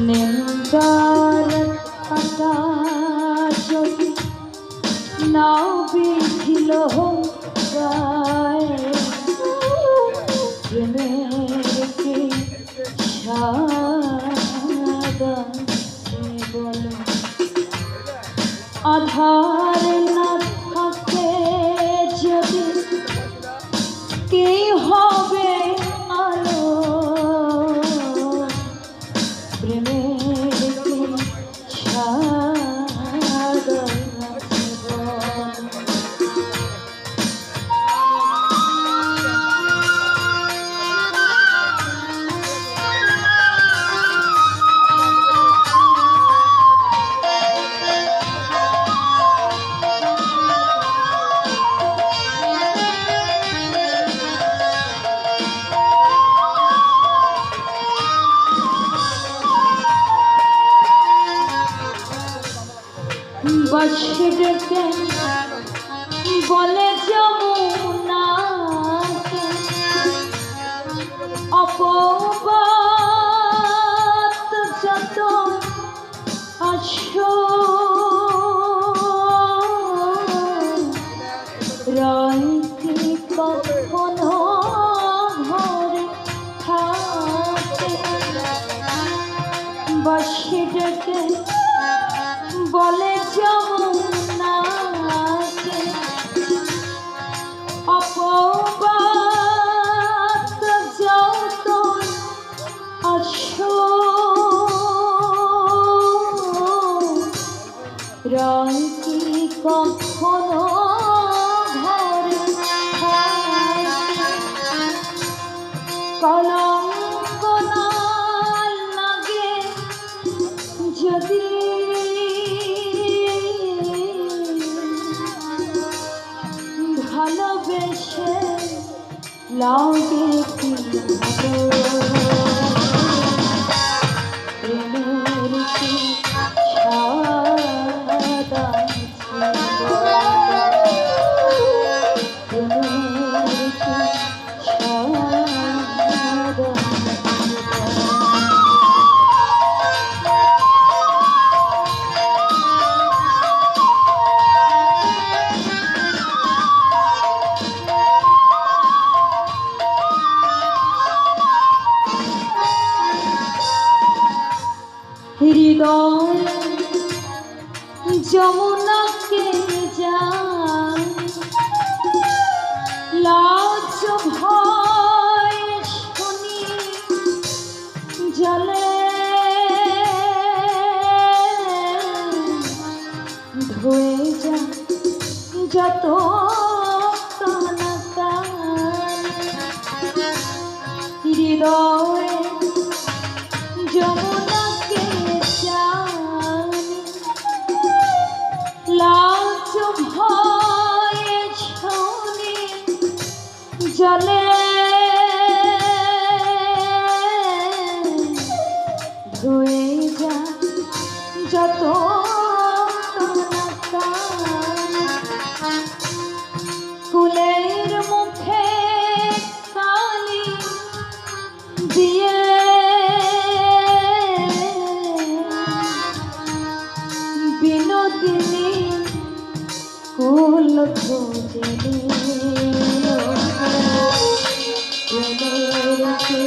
নিন্দার কাটা যদি না বিধিল গায়ে প্রেমের কি সাদা বলো আধার না থাকে যদি কি হবে আলো প্রেমের কি সাদা বাঁশি ডেকে বলে যমুনাকে অপবাদ যত আসো রয় কি কখনো ঘরে থাকে বাঁশি ডেকে বলে যমুনাকে অপবাদ যত আসো রয় কি কখনো ঘরে কলঙ্ক না লাগে যদি ভালোবেসে লাগে কি প্রেমের কি সাদা প্রেমের কি সাদা হৃদয় যমুনাকে যায় লাজ ভয় শুনি জলে ধুয়ে যা যত হৃদয় যমুনাকে লাজ ভয়ে ছনি জলে ধুয়ে যা যত কুলের মুখে কালি দিয়ে বিনোদিনী কুল খুঁজে প্রেমের কি